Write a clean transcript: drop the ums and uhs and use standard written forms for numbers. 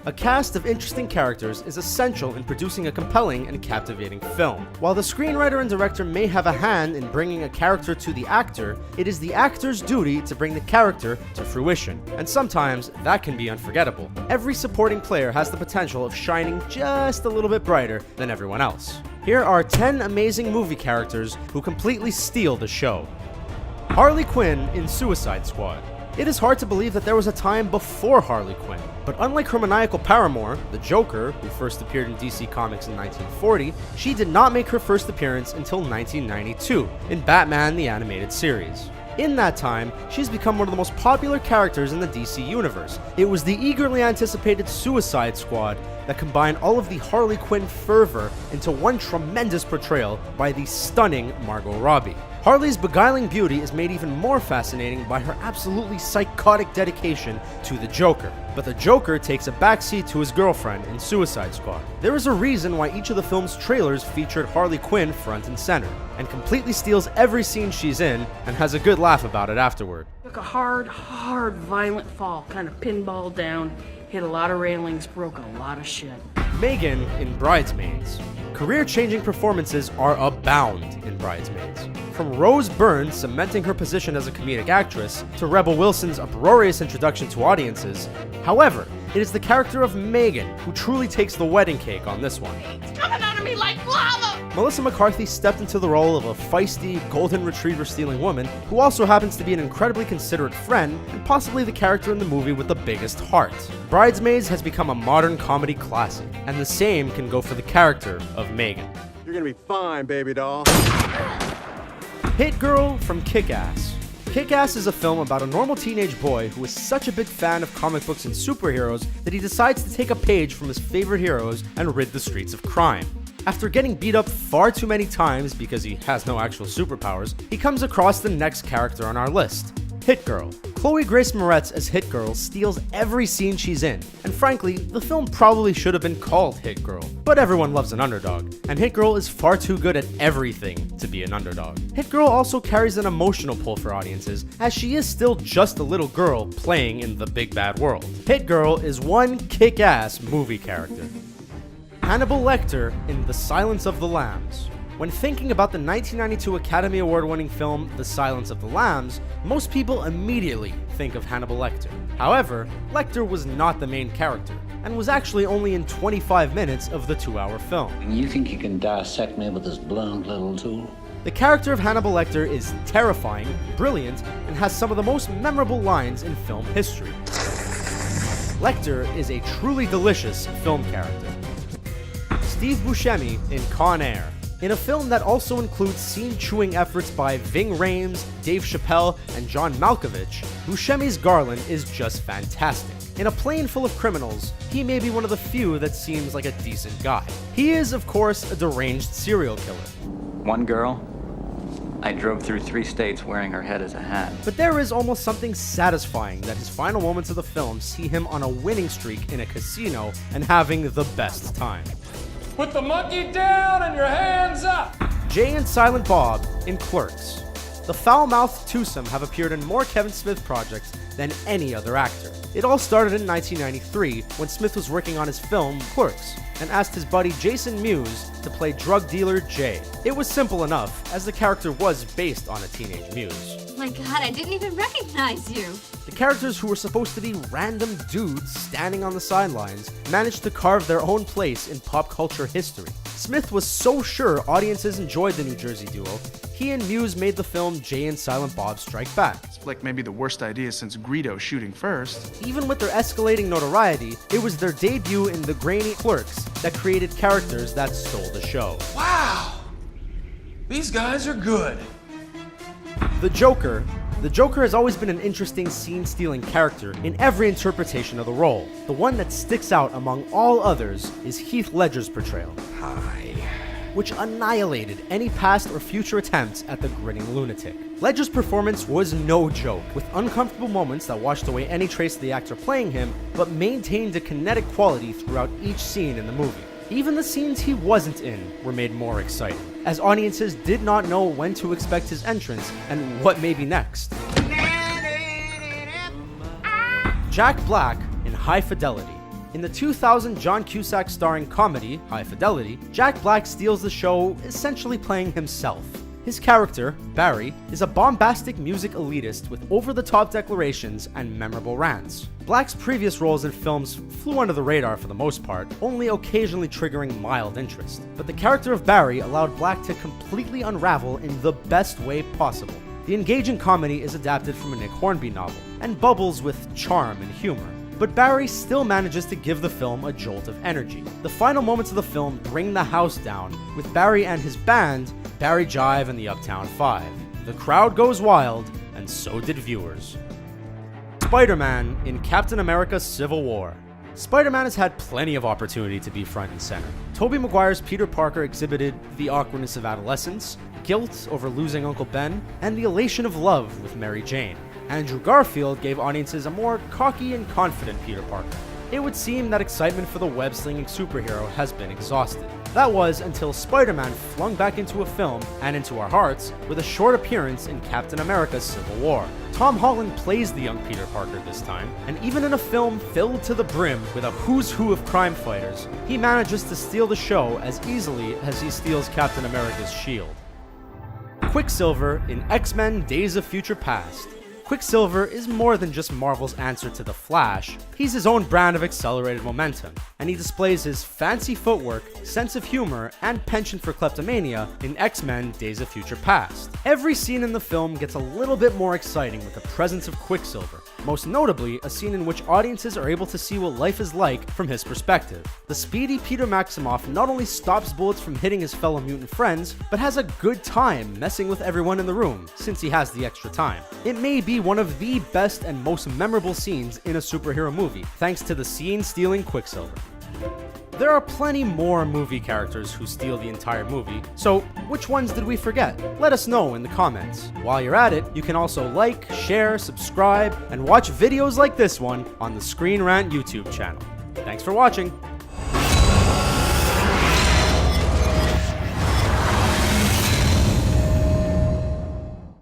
A cast of interesting characters is essential in producing a compelling and captivating film. While the screenwriter and director may have a hand in bringing a character to the actor, it is the actor's duty to bring the character to fruition, and sometimes that can be unforgettable. Every supporting player has the potential of shining just a little bit brighter than everyone else. Here are 10 amazing movie characters who completely steal the show. Harley Quinn in Suicide Squad. It is hard to believe that there was a time before Harley Quinn, but unlike her maniacal paramour, the Joker, who first appeared in DC Comics in 1940, she did not make her first appearance until 1992 in Batman the Animated Series. In that time, she's become one of the most popular characters in the DC universe. It was the eagerly anticipated Suicide Squad that combined all of the Harley Quinn fervor into one tremendous portrayal by the stunning Margot Robbie. Harley's beguiling beauty is made even more fascinating by her absolutely psychotic dedication to the Joker. But the Joker takes a backseat to his girlfriend in Suicide Squad. There is a reason why each of the film's trailers featured Harley Quinn front and center, and completely steals every scene she's in and has a good laugh about it afterward. Took a hard, violent fall, kind of pinball down, hit a lot of railings, broke a lot of shit. Megan in Bridesmaids. Career-changing performances are abound in Bridesmaids. From Rose Byrne cementing her position as a comedic actress, to Rebel Wilson's uproarious introduction to audiences. However, it is the character of Megan who truly takes the wedding cake on this one. It's coming out of me like lava! Melissa McCarthy stepped into the role of a feisty, golden retriever-stealing woman who also happens to be an incredibly considerate friend and possibly the character in the movie with the biggest heart. Bridesmaids has become a modern comedy classic, and the same can go for the character of Megan. You're gonna be fine, baby doll. Hit Girl from Kick-Ass. Kick-Ass is a film about a normal teenage boy who is such a big fan of comic books and superheroes that he decides to take a page from his favorite heroes and rid the streets of crime. After getting beat up far too many times because he has no actual superpowers, he comes across the next character on our list, Hit Girl. Chloe Grace Moretz as Hit Girl steals every scene she's in, and frankly, the film probably should have been called Hit Girl. But everyone loves an underdog, and Hit Girl is far too good at everything to be an underdog. Hit Girl also carries an emotional pull for audiences, as she is still just a little girl playing in the big bad world. Hit Girl is one kick-ass movie character. Hannibal Lecter in The Silence of the Lambs. When thinking about the 1992 Academy Award-winning film The Silence of the Lambs, most people immediately think of Hannibal Lecter. However, Lecter was not the main character, and was actually only in 25 minutes of the 2-hour film. You think you can dissect me with this blunt little tool? The character of Hannibal Lecter is terrifying, brilliant, and has some of the most memorable lines in film history. Lecter is a truly delicious film character. Steve Buscemi in Con Air. In a film that also includes scene-chewing efforts by Ving Rhames, Dave Chappelle, and John Malkovich, Buscemi's Garland is just fantastic. In a plane full of criminals, he may be one of the few that seems like a decent guy. He is, of course, a deranged serial killer. One girl, I drove through 3 states wearing her head as a hat. But there is almost something satisfying that his final moments of the film see him on a winning streak in a casino and having the best time. Put the monkey down and your hands up! Jay and Silent Bob in Clerks. The foul-mouthed twosome have appeared in more Kevin Smith projects than any other actor. It all started in 1993 when Smith was working on his film Clerks and asked his buddy Jason Mewes to play drug dealer Jay. It was simple enough, as the character was based on a teenage muse. Oh my god, I didn't even recognize you. The characters who were supposed to be random dudes standing on the sidelines managed to carve their own place in pop culture history. Smith was so sure audiences enjoyed the New Jersey duo, he and Mewes made the film Jay and Silent Bob Strike Back. This flick may be the worst idea since Greedo shooting first. Even with their escalating notoriety, it was their debut in the grainy Clerks that created characters that stole the show. Wow! These guys are good. The Joker. The Joker has always been an interesting scene-stealing character in every interpretation of the role. The one that sticks out among all others is Heath Ledger's portrayal. Hi. Which annihilated any past or future attempts at the grinning lunatic. Ledger's performance was no joke, with uncomfortable moments that washed away any trace of the actor playing him, but maintained a kinetic quality throughout each scene in the movie. Even the scenes he wasn't in were made more exciting, as audiences did not know when to expect his entrance and what may be next. Jack Black in High Fidelity. In the 2000 John Cusack starring comedy, High Fidelity, Jack Black steals the show, essentially playing himself. His character, Barry, is a bombastic music elitist with over-the-top declarations and memorable rants. Black's previous roles in films flew under the radar for the most part, only occasionally triggering mild interest. But the character of Barry allowed Black to completely unravel in the best way possible. The engaging comedy is adapted from a Nick Hornby novel, and bubbles with charm and humor. But Barry still manages to give the film a jolt of energy. The final moments of the film bring the house down, with Barry and his band, Barry Jive and the Uptown Five. The crowd goes wild, and so did viewers. Spider-Man in Captain America Civil War. Spider-Man has had plenty of opportunity to be front and center. Tobey Maguire's Peter Parker exhibited the awkwardness of adolescence, guilt over losing Uncle Ben, and the elation of love with Mary Jane. Andrew Garfield gave audiences a more cocky and confident Peter Parker. It would seem that excitement for the web-slinging superhero has been exhausted. That was until Spider-Man flung back into a film, and into our hearts, with a short appearance in Captain America Civil War. Tom Holland plays the young Peter Parker this time, and even in a film filled to the brim with a who's who of crime fighters, he manages to steal the show as easily as he steals Captain America's shield. Quicksilver in X-Men Days of Future Past. Quicksilver is more than just Marvel's answer to The Flash. He's his own brand of accelerated momentum, and he displays his fancy footwork, sense of humor, and penchant for kleptomania in X-Men Days of Future Past. Every scene in the film gets a little bit more exciting with the presence of Quicksilver, most notably a scene in which audiences are able to see what life is like from his perspective. The speedy Peter Maximoff not only stops bullets from hitting his fellow mutant friends, but has a good time messing with everyone in the room, since he has the extra time. It may be one of the best and most memorable scenes in a superhero movie, thanks to the scene stealing Quicksilver. There are plenty more movie characters who steal the entire movie, so which ones did we forget? Let us know in the comments. While you're at it, you can also like, share, subscribe, and watch videos like this one on the Screen Rant YouTube channel. Thanks for watching!